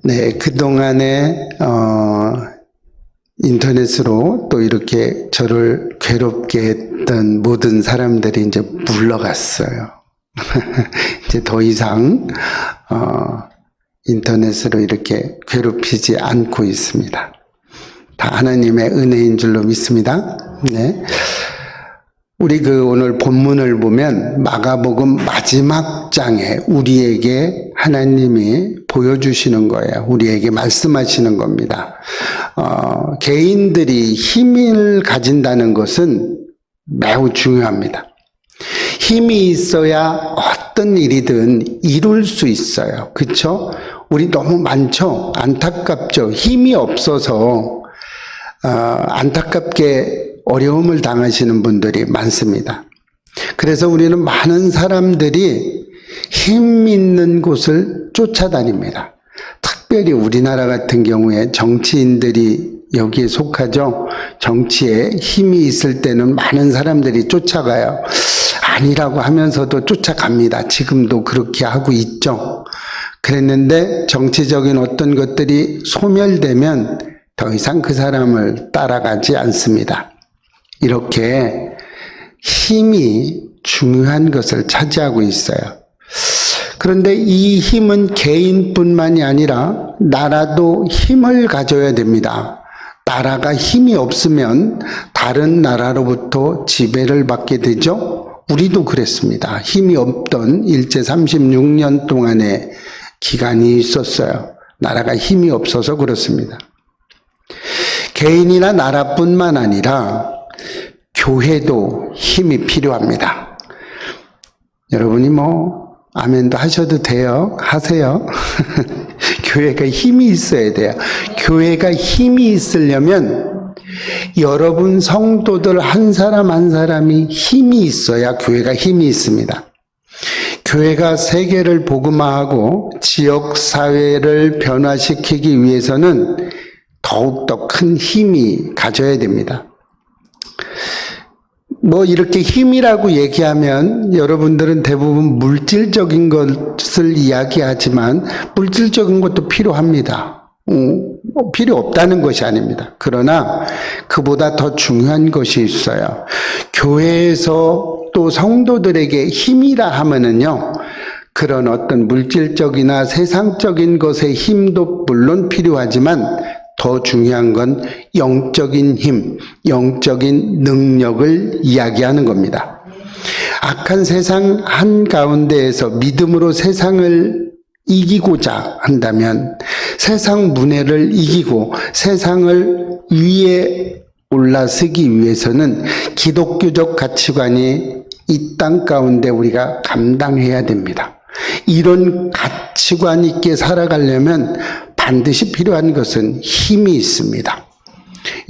네, 그동안에 인터넷으로 또 이렇게 저를 괴롭게 했던 모든 사람들이 이제 물러갔어요. 이제 더 이상 인터넷으로 이렇게 괴롭히지 않고 있습니다. 다 하나님의 은혜인 줄로 믿습니다. 네. 우리 오늘 본문을 보면 마가복음 마지막 장에 우리에게 하나님이 보여주시는 거예요. 우리에게 말씀하시는 겁니다. 개인들이 힘을 가진다는 것은 매우 중요합니다. 힘이 있어야 어떤 일이든 이룰 수 있어요. 그렇죠? 우리 너무 많죠? 안타깝죠? 힘이 없어서 안타깝게 어려움을 당하시는 분들이 많습니다. 그래서 우리는 많은 사람들이 힘 있는 곳을 쫓아다닙니다. 특별히 우리나라 같은 경우에 정치인들이 여기에 속하죠. 정치에 힘이 있을 때는 많은 사람들이 쫓아가요. 아니라고 하면서도 쫓아갑니다. 지금도 그렇게 하고 있죠. 그랬는데 정치적인 어떤 것들이 소멸되면 더 이상 그 사람을 따라가지 않습니다. 이렇게 힘이 중요한 것을 차지하고 있어요. 그런데 이 힘은 개인뿐만이 아니라 나라도 힘을 가져야 됩니다. 나라가 힘이 없으면 다른 나라로부터 지배를 받게 되죠. 우리도 그랬습니다. 힘이 없던 일제 36년 동안의 기간이 있었어요. 나라가 힘이 없어서 그렇습니다. 개인이나 나라뿐만 아니라 교회도 힘이 필요합니다. 여러분이 아멘도 하셔도 돼요. 하세요. 교회가 힘이 있어야 돼요. 교회가 힘이 있으려면 여러분 성도들 한 사람 한 사람이 힘이 있어야 교회가 힘이 있습니다. 교회가 세계를 복음화하고 지역 사회를 변화시키기 위해서는 더욱더 큰 힘이 가져야 됩니다. 이렇게 힘이라고 얘기하면 여러분들은 대부분 물질적인 것을 이야기하지만 물질적인 것도 필요합니다. 필요 없다는 것이 아닙니다. 그러나 그보다 더 중요한 것이 있어요. 교회에서 또 성도들에게 힘이라 하면은요, 그런 어떤 물질적이나 세상적인 것의 힘도 물론 필요하지만 더 중요한 건 영적인 힘, 영적인 능력을 이야기하는 겁니다. 악한 세상 한가운데에서 믿음으로 세상을 이기고자 한다면 세상 문화를 이기고 세상을 위에 올라서기 위해서는 기독교적 가치관이 이 땅 가운데 우리가 감당해야 됩니다. 이런 가치관 있게 살아가려면 반드시 필요한 것은 힘이 있습니다.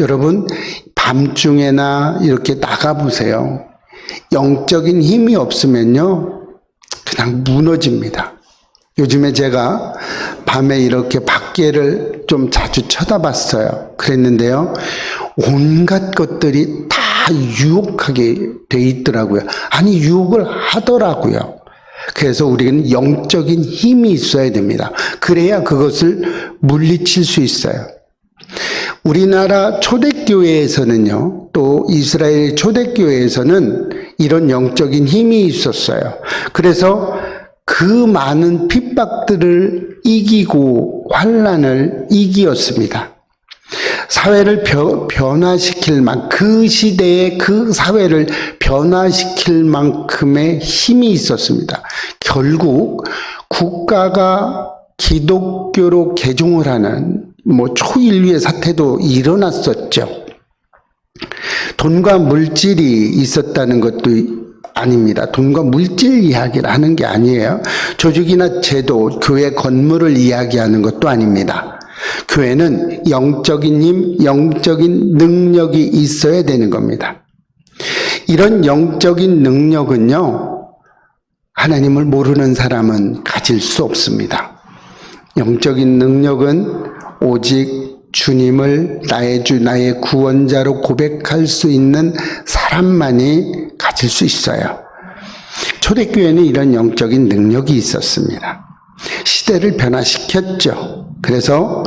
여러분, 밤중에나 이렇게 나가보세요. 영적인 힘이 없으면요, 그냥 무너집니다. 요즘에 제가 밤에 이렇게 밖에를 좀 자주 쳐다봤어요. 그랬는데요, 온갖 것들이 다 유혹하게 돼 있더라고요. 아니, 유혹을 하더라고요. 그래서 우리는 영적인 힘이 있어야 됩니다. 그래야 그것을 물리칠 수 있어요. 우리나라 초대교회에서는요, 또 이스라엘 초대교회에서는 이런 영적인 힘이 있었어요. 그래서 그 많은 핍박들을 이기고 환난을 이기었습니다. 사회를 변화시킬 그 시대에 그 사회를 변화시킬 만큼의 힘이 있었습니다. 결국 국가가 기독교로 개종을 하는 초인류의 사태도 일어났었죠. 돈과 물질이 있었다는 것도 아닙니다. 돈과 물질 이야기를 하는 게 아니에요. 조직이나 제도, 교회 건물을 이야기하는 것도 아닙니다. 교회는 영적인 힘, 영적인 능력이 있어야 되는 겁니다. 이런 영적인 능력은요, 하나님을 모르는 사람은 가질 수 없습니다. 영적인 능력은 오직 주님을 나의 주, 나의 구원자로 고백할 수 있는 사람만이 가질 수 있어요. 초대교회는 이런 영적인 능력이 있었습니다. 시대를 변화시켰죠. 그래서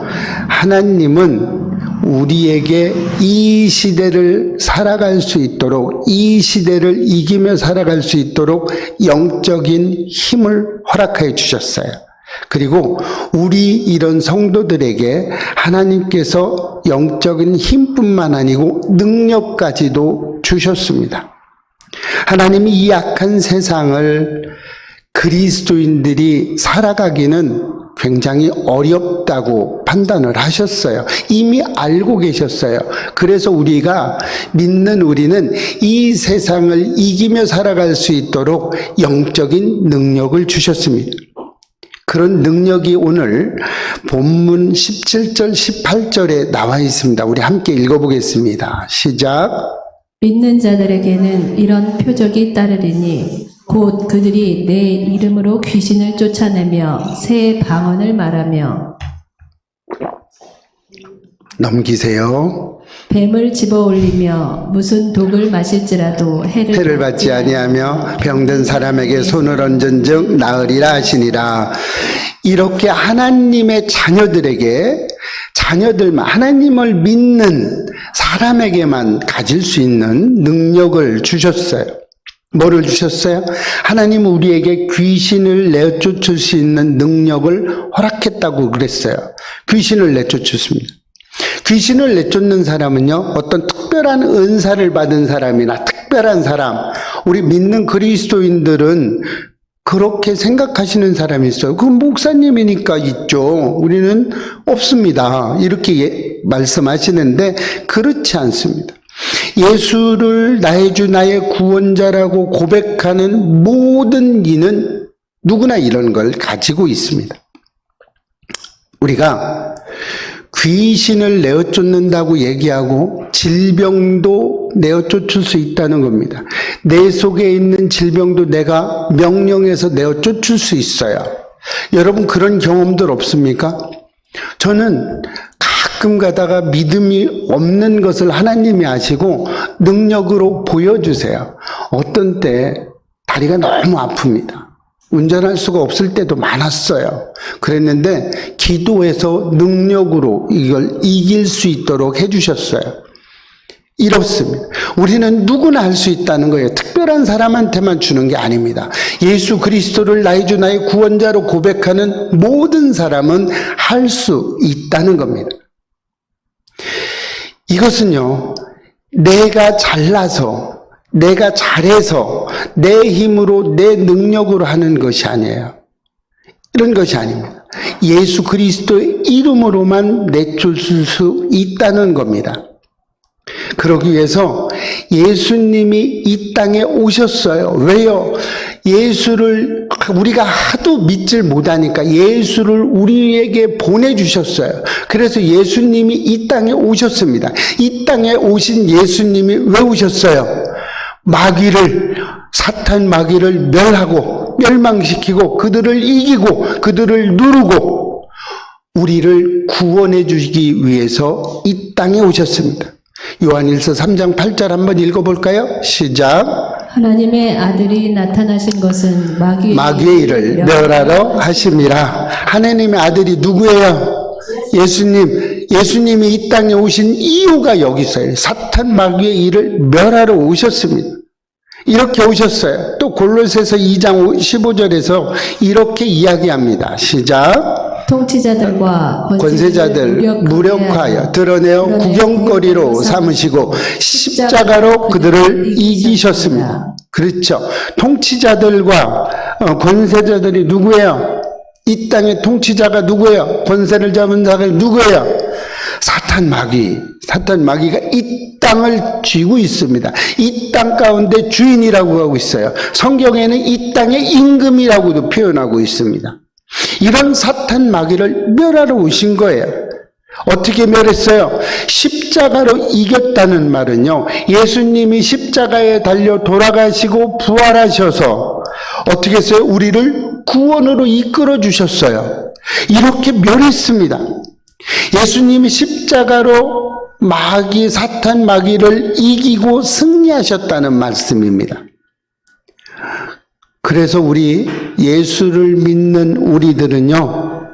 하나님은 우리에게 이 시대를 살아갈 수 있도록, 이 시대를 이기며 살아갈 수 있도록 영적인 힘을 허락해 주셨어요. 그리고 우리 이런 성도들에게 하나님께서 영적인 힘뿐만 아니고 능력까지도 주셨습니다. 하나님이 이 악한 세상을 그리스도인들이 살아가기는 굉장히 어렵다고 판단을 하셨어요. 이미 알고 계셨어요. 그래서 우리가 믿는 우리는 이 세상을 이기며 살아갈 수 있도록 영적인 능력을 주셨습니다. 그런 능력이 오늘 본문 17절, 18절에 나와 있습니다. 우리 함께 읽어보겠습니다. 시작. 믿는 자들에게는 이런 표적이 따르리니 곧 그들이 내 이름으로 귀신을 쫓아내며 새 방언을 말하며 넘기세요. 뱀을 집어올리며 무슨 독을 마실지라도 해를 받지 아니하며 병든 사람에게 손을 얹은즉 나으리라 하시니라. 이렇게 하나님의 자녀들만 하나님을 믿는 사람에게만 가질 수 있는 능력을 주셨어요. 뭐를 주셨어요? 하나님은 우리에게 귀신을 내쫓을 수 있는 능력을 허락했다고 그랬어요. 귀신을 내쫓습니다. 귀신을 내쫓는 사람은요, 어떤 특별한 은사를 받은 사람이나 특별한 사람, 우리 믿는 그리스도인들은 그렇게 생각하시는 사람이 있어요. 그건 목사님이니까 있죠. 우리는 없습니다. 이렇게 말씀하시는데 그렇지 않습니다. 예수를 나의 주 나의 구원자라고 고백하는 모든 이는 누구나 이런 걸 가지고 있습니다. 우리가 귀신을 내어쫓는다고 얘기하고 질병도 내어쫓을 수 있다는 겁니다. 내 속에 있는 질병도 내가 명령해서 내어쫓을 수 있어요. 여러분 그런 경험들 없습니까? 저는 가끔 가다가 믿음이 없는 것을 하나님이 아시고 능력으로 보여주세요. 어떤 때 다리가 너무 아픕니다. 운전할 수가 없을 때도 많았어요. 그랬는데 기도해서 능력으로 이걸 이길 수 있도록 해주셨어요. 이렇습니다. 우리는 누구나 할 수 있다는 거예요. 특별한 사람한테만 주는 게 아닙니다. 예수 그리스도를 나의 주 나의 구원자로 고백하는 모든 사람은 할 수 있다는 겁니다. 이것은요, 내가 잘나서 내가 잘해서 내 힘으로 내 능력으로 하는 것이 아니에요. 이런 것이 아닙니다. 예수 그리스도의 이름으로만 내쫓을 수 있다는 겁니다. 그러기 위해서 예수님이 이 땅에 오셨어요. 왜요? 예수를 우리가 하도 믿질 못하니까 예수를 우리에게 보내주셨어요. 그래서 예수님이 이 땅에 오셨습니다. 이 땅에 오신 예수님이 왜 오셨어요? 사탄 마귀를 멸하고 멸망시키고 그들을 이기고 그들을 누르고 우리를 구원해 주시기 위해서 이 땅에 오셨습니다. 요한일서 3장 8절 한번 읽어볼까요? 시작. 하나님의 아들이 나타나신 것은 마귀의 일을 멸하러 하심이라. 하나님의 아들이 누구예요? 예수님이 이 땅에 오신 이유가 여기 있어요. 사탄 마귀의 일을 멸하러 오셨습니다. 이렇게 오셨어요. 또 골로새서 2장 15절에서 이렇게 이야기합니다. 시작. 통치자들과 권세자들 무력하여 드러내어 구경거리로 삼으시고 십자가로 그들을 이기셨습니다. 그렇죠. 통치자들과 권세자들이 누구예요? 이 땅의 통치자가 누구예요? 권세를 잡은 자가 누구예요? 사탄 마귀가 이 땅을 쥐고 있습니다. 이 땅 가운데 주인이라고 하고 있어요. 성경에는 이 땅의 임금이라고도 표현하고 있습니다. 이런 사탄 마귀를 멸하러 오신 거예요. 어떻게 멸했어요? 십자가로 이겼다는 말은요, 예수님이 십자가에 달려 돌아가시고 부활하셔서 어떻게 했어요? 우리를 구원으로 이끌어 주셨어요. 이렇게 멸했습니다. 예수님이 십자가로 사탄 마귀를 이기고 승리하셨다는 말씀입니다. 그래서 우리 예수를 믿는 우리들은요,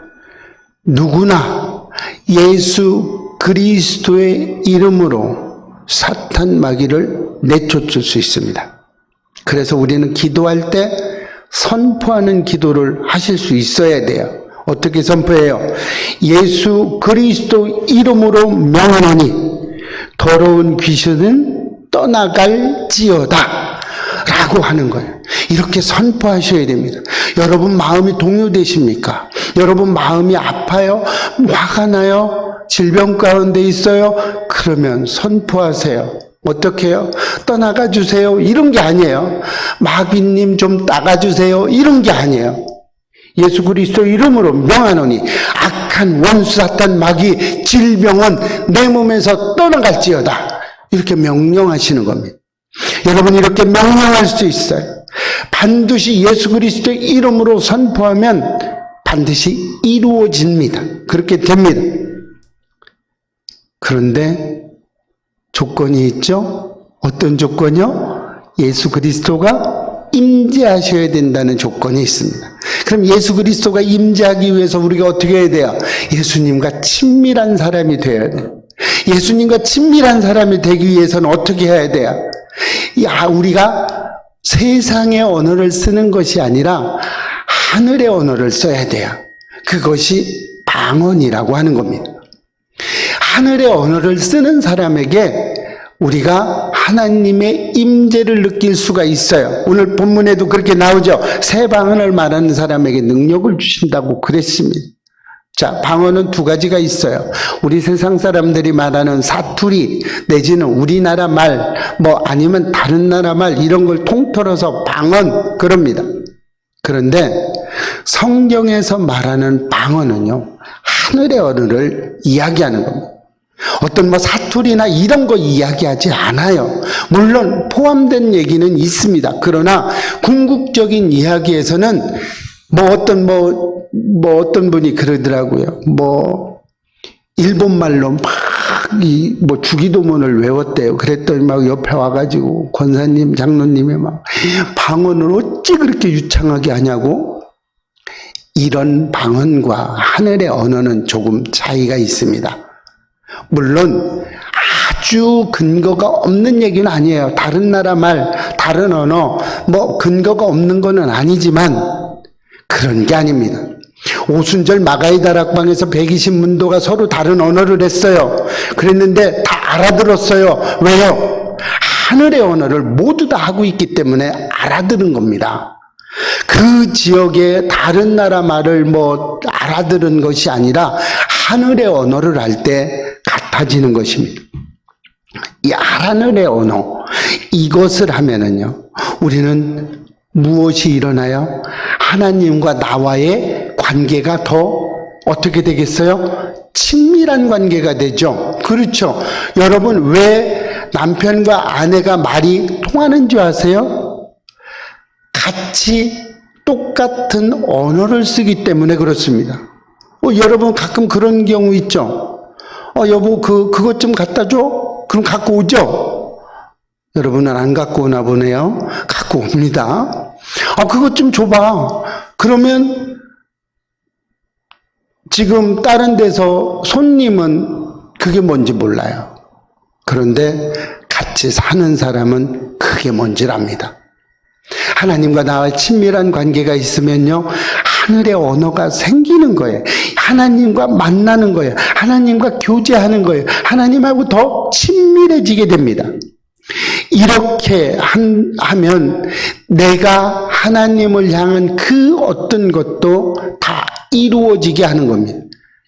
누구나 예수 그리스도의 이름으로 사탄 마귀를 내쫓을 수 있습니다. 그래서 우리는 기도할 때 선포하는 기도를 하실 수 있어야 돼요. 어떻게 선포해요? 예수 그리스도 이름으로 명하노니 더러운 귀신은 떠나갈지어다 라고 하는 거예요. 이렇게 선포하셔야 됩니다. 여러분 마음이 동요되십니까? 여러분 마음이 아파요? 화가 나요? 질병 가운데 있어요? 그러면 선포하세요. 어떻게 해요? 떠나가 주세요. 이런 게 아니에요. 마귀님 좀 나가주세요. 이런 게 아니에요. 예수 그리스도 이름으로 명하노니 악한 원수 사탄 마귀 질병은 내 몸에서 떠나갈지어다. 이렇게 명령하시는 겁니다. 여러분 이렇게 명령할 수 있어요. 반드시 예수 그리스도 이름으로 선포하면 반드시 이루어집니다. 그렇게 됩니다. 그런데 조건이 있죠? 어떤 조건이요? 예수 그리스도가 임재하셔야 된다는 조건이 있습니다. 그럼 예수 그리스도가 임재하기 위해서 우리가 어떻게 해야 돼요? 예수님과 친밀한 사람이 되어야 돼요. 예수님과 친밀한 사람이 되기 위해서는 어떻게 해야 돼요? 우리가 세상의 언어를 쓰는 것이 아니라 하늘의 언어를 써야 돼요. 그것이 방언이라고 하는 겁니다. 하늘의 언어를 쓰는 사람에게 우리가 하나님의 임재를 느낄 수가 있어요. 오늘 본문에도 그렇게 나오죠. 새 방언을 말하는 사람에게 능력을 주신다고 그랬습니다. 자, 방언은 두 가지가 있어요. 우리 세상 사람들이 말하는 사투리 내지는 우리나라 말, 아니면 다른 나라 말 이런 걸 통틀어서 방언 그럽니다. 그런데 성경에서 말하는 방언은요, 하늘의 언어를 이야기하는 겁니다. 어떤 사투리나 이런 거 이야기하지 않아요. 물론 포함된 얘기는 있습니다. 그러나 궁극적인 이야기에서는 어떤 분이 그러더라고요. 일본말로 주기도문을 외웠대요. 그랬더니 옆에 와가지고 권사님, 장로님이 방언을 어찌 그렇게 유창하게 하냐고. 이런 방언과 하늘의 언어는 조금 차이가 있습니다. 물론 아주 근거가 없는 얘기는 아니에요. 다른 나라 말, 다른 언어, 근거가 없는 거는 아니지만 그런 게 아닙니다. 오순절 마가이 다락방에서 120문도가 서로 다른 언어를 했어요. 그랬는데 다 알아들었어요. 왜요? 하늘의 언어를 모두 다 하고 있기 때문에 알아들은 겁니다. 그 지역의 다른 나라 말을 알아들은 것이 아니라 하늘의 언어를 할 때 같아지는 것입니다. 이 하늘의 언어, 이것을 하면은요, 우리는 무엇이 일어나요? 하나님과 나와의 관계가 더 어떻게 되겠어요? 친밀한 관계가 되죠. 그렇죠. 여러분 왜 남편과 아내가 말이 통하는 줄 아세요? 같이 똑같은 언어를 쓰기 때문에 그렇습니다. 여러분 가끔 그런 경우 있죠. 여보 그것 좀 갖다 줘? 그럼 갖고 오죠? 여러분은 안 갖고 오나 보네요. 갖고 옵니다. 그것 좀 줘봐. 그러면 지금 다른 데서 손님은 그게 뭔지 몰라요. 그런데 같이 사는 사람은 그게 뭔지 압니다. 하나님과 나와 친밀한 관계가 있으면요, 하늘의 언어가 생기는 거예요. 하나님과 만나는 거예요. 하나님과 교제하는 거예요. 하나님하고 더 친밀해지게 됩니다. 이렇게 하면 내가 하나님을 향한 그 어떤 것도 다 이루어지게 하는 겁니다.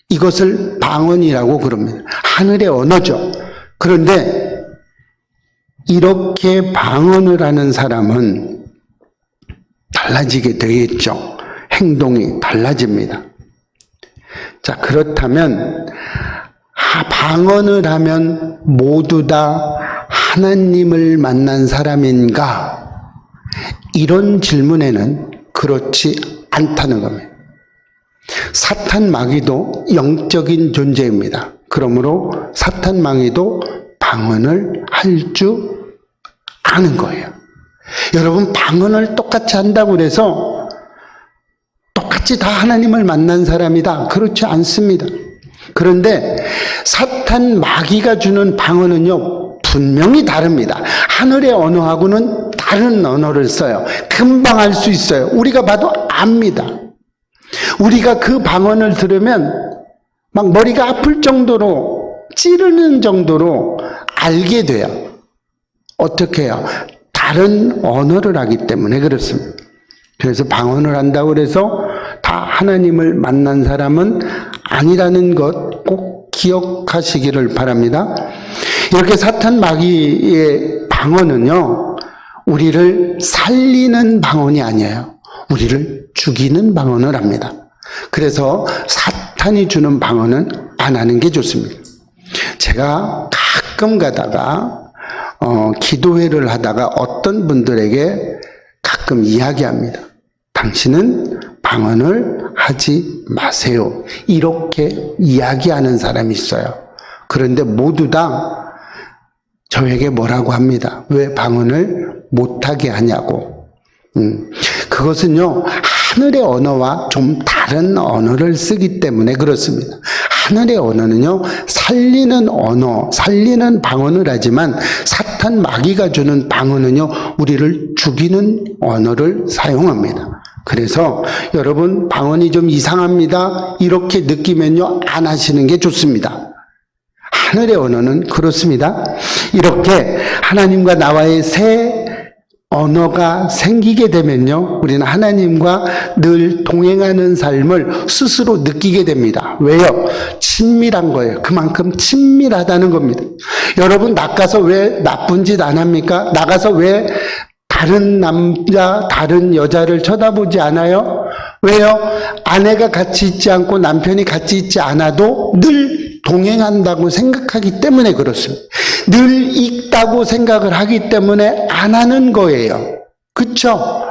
이것을 방언이라고 그럽니다. 하늘의 언어죠. 그런데 이렇게 방언을 하는 사람은 달라지게 되겠죠. 행동이 달라집니다. 자, 그렇다면 방언을 하면 모두 다 하나님을 만난 사람인가? 이런 질문에는 그렇지 않다는 겁니다. 사탄 마귀도 영적인 존재입니다. 그러므로 사탄 마귀도 방언을 할 줄 아는 거예요. 여러분 방언을 똑같이 한다고 해서 같이 다 하나님을 만난 사람이다. 그렇지 않습니다. 그런데 사탄 마귀가 주는 방언은요, 분명히 다릅니다. 하늘의 언어하고는 다른 언어를 써요. 금방 알 수 있어요. 우리가 봐도 압니다. 우리가 그 방언을 들으면 막 머리가 아플 정도로, 찌르는 정도로 알게 돼요. 어떻게 해요? 다른 언어를 하기 때문에 그렇습니다. 그래서 방언을 한다고 해서 다 하나님을 만난 사람은 아니라는 것 꼭 기억하시기를 바랍니다. 이렇게 사탄 마귀의 방언은요, 우리를 살리는 방언이 아니에요. 우리를 죽이는 방언을 합니다. 그래서 사탄이 주는 방언은 안 하는 게 좋습니다. 제가 가끔 가다가 기도회를 하다가 어떤 분들에게 가끔 이야기합니다. 당신은 방언을 하지 마세요. 이렇게 이야기하는 사람이 있어요. 그런데 모두 다 저에게 뭐라고 합니다. 왜 방언을 못하게 하냐고. 그것은요, 하늘의 언어와 좀 다른 언어를 쓰기 때문에 그렇습니다. 하늘의 언어는요, 살리는 언어, 살리는 방언을 하지만 사탄 마귀가 주는 방언은요, 우리를 죽이는 언어를 사용합니다. 그래서 여러분 방언이 좀 이상합니다. 이렇게 느끼면요, 안 하시는 게 좋습니다. 하늘의 언어는 그렇습니다. 이렇게 하나님과 나와의 새 언어가 생기게 되면요, 우리는 하나님과 늘 동행하는 삶을 스스로 느끼게 됩니다. 왜요? 친밀한 거예요. 그만큼 친밀하다는 겁니다. 여러분, 나가서 왜 나쁜 짓 안 합니까? 나가서 왜 다른 남자, 다른 여자를 쳐다보지 않아요? 왜요? 아내가 같이 있지 않고 남편이 같이 있지 않아도 늘 동행한다고 생각하기 때문에 그렇습니다. 늘 있다고 생각을 하기 때문에 안 하는 거예요. 그렇죠?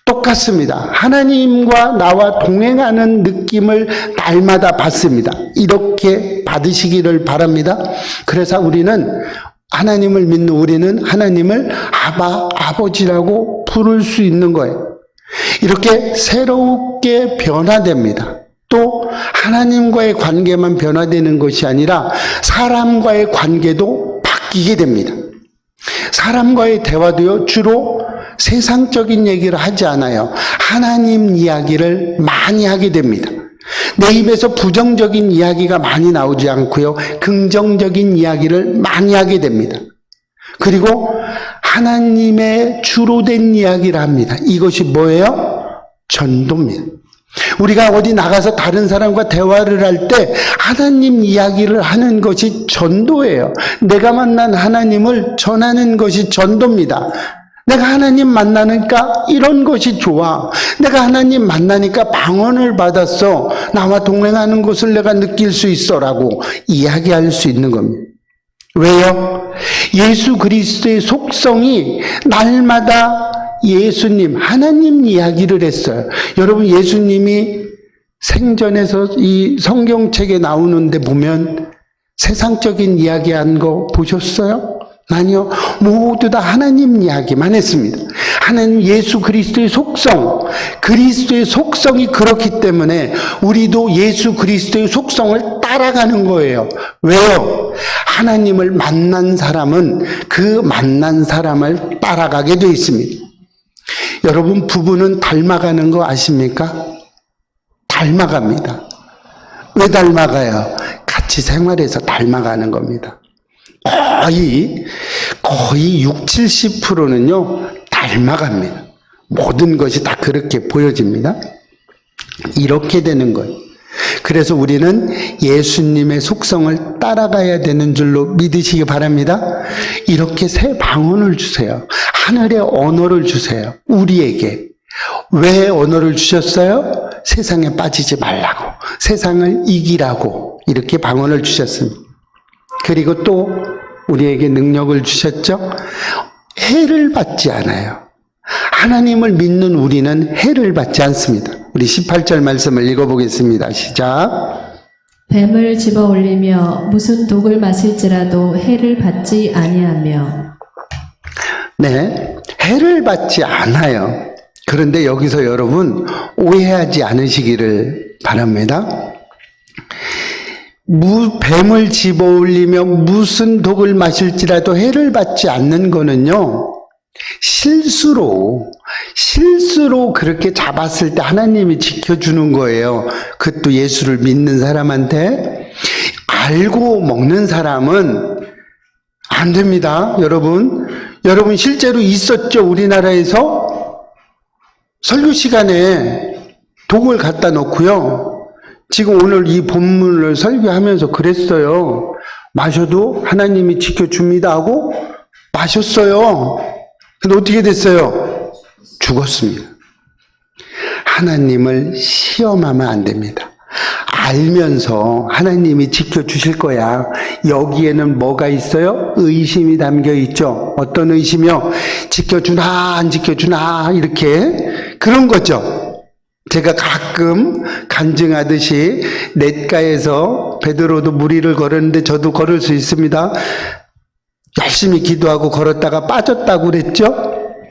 똑같습니다. 하나님과 나와 동행하는 느낌을 날마다 받습니다. 이렇게 받으시기를 바랍니다. 그래서 우리는 하나님을 믿는 우리는 하나님을 아바, 아버지라고 부를 수 있는 거예요. 이렇게 새롭게 변화됩니다. 또 하나님과의 관계만 변화되는 것이 아니라 사람과의 관계도 바뀌게 됩니다. 사람과의 대화도요, 주로 세상적인 얘기를 하지 않아요. 하나님 이야기를 많이 하게 됩니다. 내 입에서 부정적인 이야기가 많이 나오지 않고요, 긍정적인 이야기를 많이 하게 됩니다. 그리고 하나님의 주로 된 이야기를 합니다. 이것이 뭐예요? 전도입니다. 우리가 어디 나가서 다른 사람과 대화를 할 때 하나님 이야기를 하는 것이 전도예요. 내가 만난 하나님을 전하는 것이 전도입니다. 내가 하나님 만나니까 이런 것이 좋아. 내가 하나님 만나니까 방언을 받았어. 나와 동행하는 것을 내가 느낄 수 있어라고 이야기할 수 있는 겁니다. 왜요? 예수 그리스도의 속성이 날마다 예수님, 하나님 이야기를 했어요. 여러분, 예수님이 생전에서 이 성경책에 나오는데 보면 세상적인 이야기한 거 보셨어요? 아니요. 모두 다 하나님 이야기만 했습니다. 하나님 예수 그리스도의 속성, 그리스도의 속성이 그렇기 때문에 우리도 예수 그리스도의 속성을 따라가는 거예요. 왜요? 하나님을 만난 사람은 그 만난 사람을 따라가게 되어 있습니다. 여러분, 부부는 닮아가는 거 아십니까? 닮아갑니다. 왜 닮아가요? 같이 생활해서 닮아가는 겁니다. 거의 60, 70%는요, 닮아갑니다. 모든 것이 다 그렇게 보여집니다. 이렇게 되는 거예요. 그래서 우리는 예수님의 속성을 따라가야 되는 줄로 믿으시기 바랍니다. 이렇게 새 방언을 주세요. 하늘의 언어를 주세요. 우리에게. 왜 언어를 주셨어요? 세상에 빠지지 말라고. 세상을 이기라고. 이렇게 방언을 주셨습니다. 그리고 또 우리에게 능력을 주셨죠? 해를 받지 않아요. 하나님을 믿는 우리는 해를 받지 않습니다. 우리 18절 말씀을 읽어보겠습니다. 시작. 뱀을 집어 올리며 무슨 독을 마실지라도 해를 받지 아니하며. 네, 해를 받지 않아요. 그런데 여기서 여러분 오해하지 않으시기를 바랍니다. 뱀을 집어올리며 무슨 독을 마실지라도 해를 받지 않는 거는요, 실수로 그렇게 잡았을 때 하나님이 지켜주는 거예요. 그것도 예수를 믿는 사람한테. 알고 먹는 사람은 안 됩니다. 여러분 실제로 있었죠. 우리나라에서 설교 시간에 독을 갖다 놓고요, 지금 오늘 이 본문을 설교하면서 그랬어요. 마셔도 하나님이 지켜줍니다 하고 마셨어요. 근데 어떻게 됐어요? 죽었습니다. 하나님을 시험하면 안 됩니다. 알면서 하나님이 지켜주실 거야. 여기에는 뭐가 있어요? 의심이 담겨 있죠. 어떤 의심이요? 지켜주나 안 지켜주나 이렇게 그런 거죠. 제가 가끔 간증하듯이 냇가에서 베드로도 무리를 걸었는데 저도 걸을 수 있습니다. 열심히 기도하고 걸었다가 빠졌다고 그랬죠?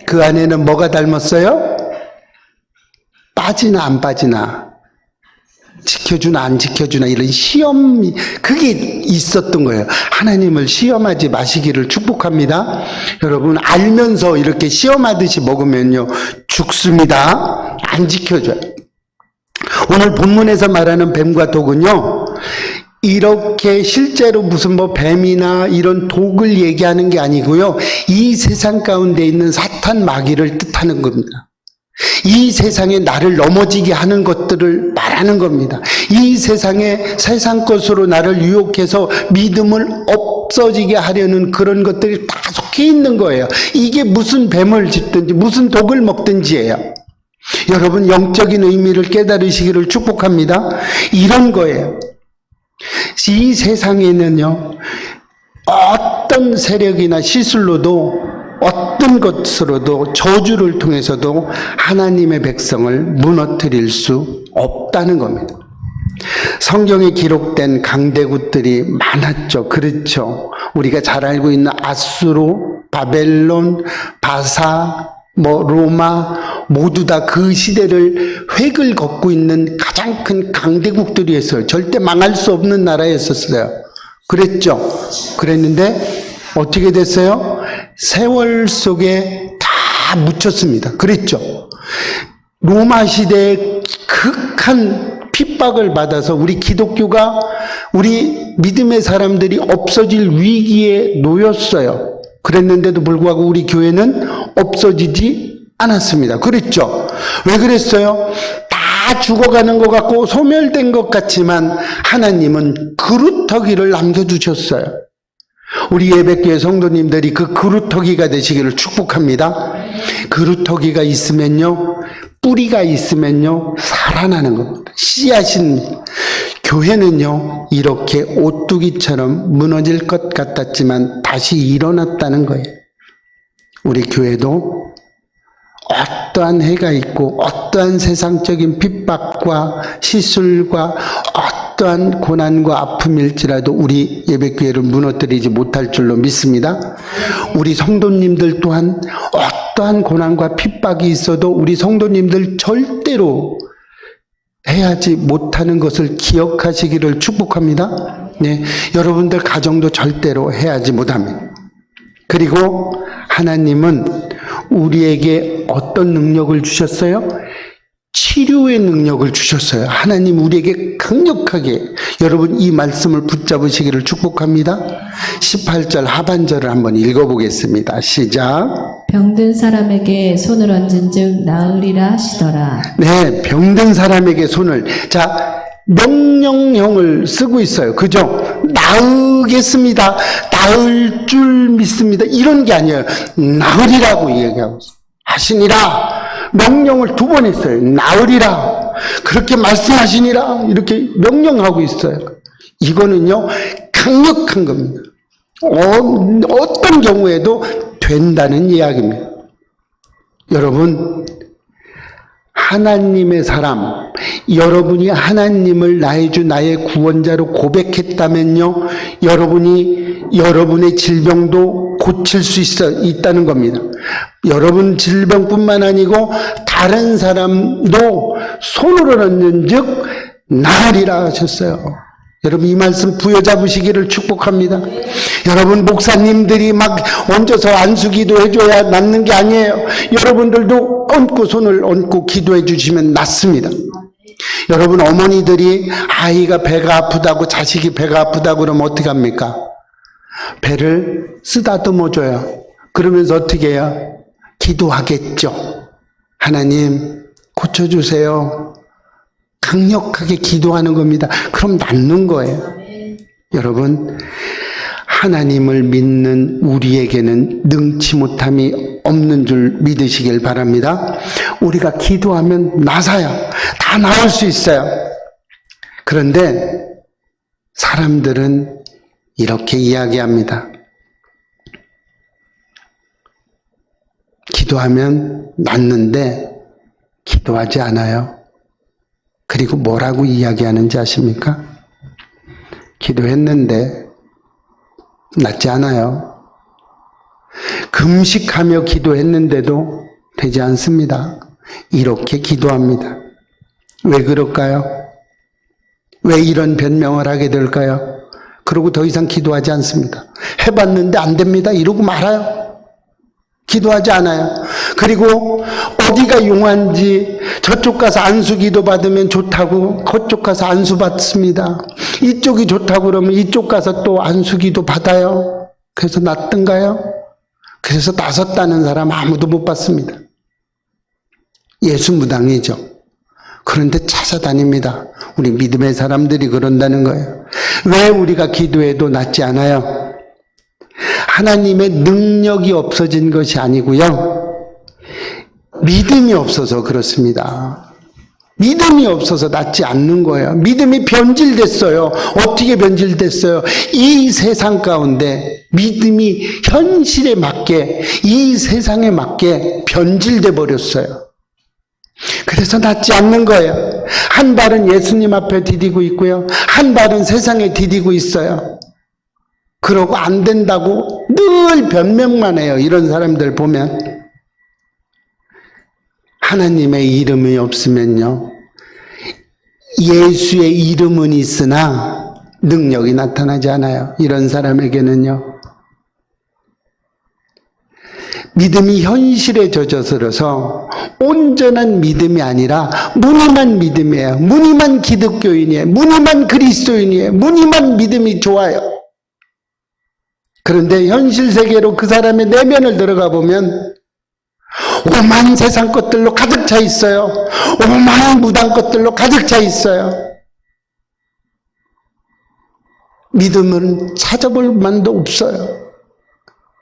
그 안에는 뭐가 닮았어요? 빠지나 안 빠지나, 지켜주나 안 지켜주나 이런 시험이 그게 있었던 거예요. 하나님을 시험하지 마시기를 축복합니다. 여러분 알면서 이렇게 시험하듯이 먹으면요 죽습니다. 안 지켜줘요. 오늘 본문에서 말하는 뱀과 독은요, 이렇게 실제로 무슨 뱀이나 이런 독을 얘기하는 게 아니고요, 이 세상 가운데 있는 사탄 마귀를 뜻하는 겁니다. 이 세상에 나를 넘어지게 하는 것들을 말하는 겁니다. 이 세상에 세상 것으로 나를 유혹해서 믿음을 없어지게 하려는 그런 것들이 다 속해 있는 거예요. 이게 무슨 뱀을 짚든지 무슨 독을 먹든지예요. 여러분 영적인 의미를 깨달으시기를 축복합니다. 이런 거예요. 이 세상에는요, 어떤 세력이나 시술로도 어떤 것으로도 저주를 통해서도 하나님의 백성을 무너뜨릴 수 없다는 겁니다. 성경에 기록된 강대국들이 많았죠. 그렇죠. 우리가 잘 알고 있는 아수르, 바벨론, 바사, 로마 모두 다 그 시대를 획을 걷고 있는 가장 큰 강대국들이었어요. 절대 망할 수 없는 나라였었어요. 그랬죠. 그랬는데 어떻게 됐어요? 세월 속에 다 묻혔습니다. 그랬죠. 로마 시대에 극한 핍박을 받아서 우리 기독교가, 우리 믿음의 사람들이 없어질 위기에 놓였어요. 그랬는데도 불구하고 우리 교회는 없어지지 않았습니다. 그랬죠. 왜 그랬어요? 다 죽어가는 것 같고 소멸된 것 같지만 하나님은 그루터기를 남겨두셨어요. 우리 예배교회 성도님들이 그 그루터기가 되시기를 축복합니다. 그루터기가 있으면요, 뿌리가 있으면요 살아나는 겁니다. 씨앗입니다. 교회는요 이렇게 오뚜기처럼 무너질 것 같았지만 다시 일어났다는 거예요. 우리 교회도 어떠한 해가 있고 어떠한 세상적인 핍박과 시술과 어떠한 고난과 아픔일지라도 우리 예배교회를 무너뜨리지 못할 줄로 믿습니다. 우리 성도님들 또한 어떠한 고난과 핍박이 있어도 우리 성도님들 절대로 해야지 못하는 것을 기억하시기를 축복합니다. 네, 여러분들 가정도 절대로 해야지 못합니다. 그리고 하나님은 우리에게 어떤 능력을 주셨어요? 치료의 능력을 주셨어요. 하나님 우리에게 강력하게, 여러분 이 말씀을 붙잡으시기를 축복합니다. 18절 하반절을 한번 읽어보겠습니다. 시작. 병든 사람에게 손을 얹은즉 나으리라 하시더라. 네, 병든 사람에게 손을, 자, 명령형을 쓰고 있어요. 그죠? 나으겠습니다. 나을 줄 믿습니다. 이런 게 아니에요. 나으리라고 얘기하고 있어요. 하시니라. 명령을 2번 했어요. 나으리라. 그렇게 말씀하시니라. 이렇게 명령하고 있어요. 이거는요, 강력한 겁니다. 어떤 경우에도 된다는 이야기입니다. 여러분, 하나님의 사람, 여러분이 하나님을 나의 주 나의 구원자로 고백했다면요, 여러분이 여러분의 질병도 고칠 수 있다는 겁니다. 여러분 질병뿐만 아니고 다른 사람도 손으로 얻는 즉 나으리라 하셨어요. 여러분 이 말씀 부여잡으시기를 축복합니다. 여러분 목사님들이 막 얹어서 안수기도 해줘야 낫는 게 아니에요. 여러분들도 손을 얹고 기도해 주시면 낫습니다. 여러분 어머니들이 아이가 배가 아프다고 자식이 배가 아프다고 그러면 어떻게 합니까? 배를 쓰다듬어 줘요. 그러면서 어떻게 해요? 기도하겠죠. 하나님 고쳐주세요. 강력하게 기도하는 겁니다. 그럼 낫는 거예요. 여러분 하나님을 믿는 우리에게는 능치 못함이 없는 줄 믿으시길 바랍니다. 우리가 기도하면 나사요. 다 나을 수 있어요. 그런데 사람들은 이렇게 이야기합니다. 기도하면 낫는데 기도하지 않아요. 그리고 뭐라고 이야기하는지 아십니까? 기도했는데 낫지 않아요. 금식하며 기도했는데도 되지 않습니다. 이렇게 기도합니다. 왜 그럴까요? 왜 이런 변명을 하게 될까요? 그러고 더 이상 기도하지 않습니다. 해봤는데 안 됩니다. 이러고 말아요. 기도하지 않아요. 그리고 어디가 용한지 저쪽 가서 안수 기도 받으면 좋다고 그쪽 가서 안수 받습니다. 이쪽이 좋다고 그러면 이쪽 가서 또 안수 기도 받아요. 그래서 낫던가요? 그래서 나섰다는 사람 아무도 못 봤습니다. 예수 무당이죠. 그런데 찾아다닙니다. 우리 믿음의 사람들이 그런다는 거예요. 왜 우리가 기도해도 낫지 않아요? 하나님의 능력이 없어진 것이 아니고요. 믿음이 없어서 그렇습니다. 믿음이 없어서 낫지 않는 거예요. 믿음이 변질됐어요. 어떻게 변질됐어요? 이 세상 가운데 믿음이 현실에 맞게 이 세상에 맞게 변질돼 버렸어요. 그래서 낫지 않는 거예요. 한 발은 예수님 앞에 디디고 있고요. 한 발은 세상에 디디고 있어요. 그러고 안 된다고 늘 변명만 해요. 이런 사람들 보면. 하나님의 이름이 없으면요. 예수의 이름은 있으나 능력이 나타나지 않아요. 이런 사람에게는요. 믿음이 현실에 젖어들어서 온전한 믿음이 아니라 무늬만 믿음이에요. 무늬만 기독교인이에요. 무늬만 그리스도인이에요. 무늬만 믿음이 좋아요. 그런데 현실 세계로 그 사람의 내면을 들어가 보면 오만 세상 것들로 가득 차 있어요. 오만 무당 것들로 가득 차 있어요. 믿음은 찾아볼 만도 없어요.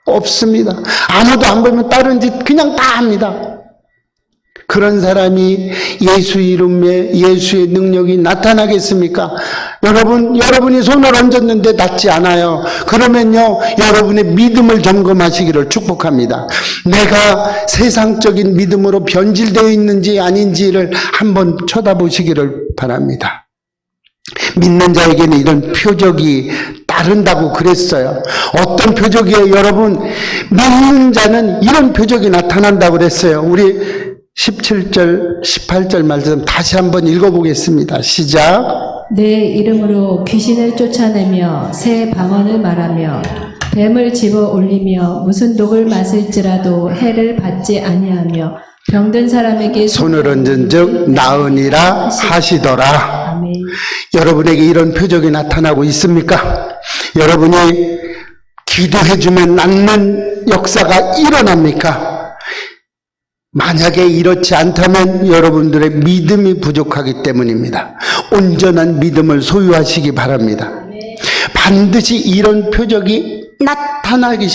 없습니다. 아무도 안 보면 다른 짓 그냥 다 합니다. 그런 사람이 예수 이름에 예수의 능력이 나타나겠습니까? 여러분이 손을 얹었는데 낫지 않아요. 그러면요, 여러분의 믿음을 점검하시기를 축복합니다. 내가 세상적인 믿음으로 변질되어 있는지 아닌지를 한번 쳐다보시기를 바랍니다. 믿는 자에게는 이런 표적이 따른다고 그랬어요. 어떤 표적이에요, 여러분? 믿는 자는 이런 표적이 나타난다고 그랬어요. 우리 17절, 18절 말씀 다시 한번 읽어보겠습니다. 시작. 내 이름으로 귀신을 쫓아내며 새 방언을 말하며 뱀을 집어 올리며 무슨 독을 마실지라도 해를 받지 아니하며 병든 사람에게 손을 얹은 즉 나으니라 하시더라. 아멘. 여러분에게 이런 표적이 나타나고 있습니까? 여러분이 기도해주면 낫는 역사가 일어납니까? 만약에 이렇지 않다면 여러분들의 믿음이 부족하기 때문입니다. 온전한 믿음을 소유하시기 바랍니다. 반드시 이런 표적이 나타나게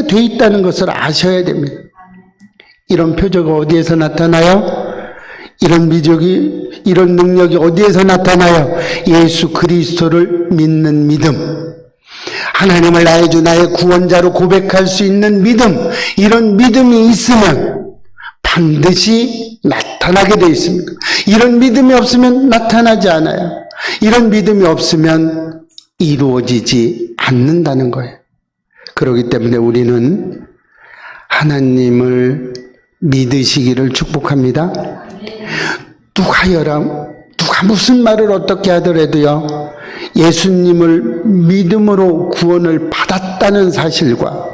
돼 있다는 것을 아셔야 됩니다. 이런 표적이 어디에서 나타나요? 이런 능력이 어디에서 나타나요? 예수 그리스도를 믿는 믿음. 하나님을 나의 주 나의 구원자로 고백할 수 있는 믿음, 이런 믿음이 있으면 반드시 나타나게 되어 있습니다. 이런 믿음이 없으면 나타나지 않아요. 이런 믿음이 없으면 이루어지지 않는다는 거예요. 그렇기 때문에 우리는 하나님을 믿으시기를 축복합니다. 누가 무슨 말을 어떻게 하더라도요, 예수님을 믿음으로 구원을 받았다는 사실과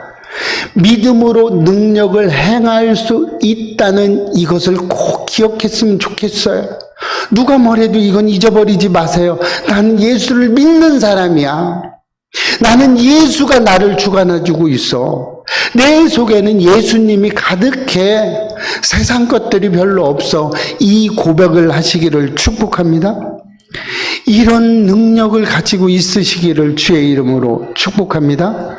믿음으로 능력을 행할 수 있다는 이것을 꼭 기억했으면 좋겠어요. 누가 뭐래도 이건 잊어버리지 마세요. 나는 예수를 믿는 사람이야. 나는 예수가 나를 주관해주고 있어. 내 속에는 예수님이 가득해. 세상 것들이 별로 없어. 이 고백을 하시기를 축복합니다. 이런 능력을 가지고 있으시기를 주의 이름으로 축복합니다.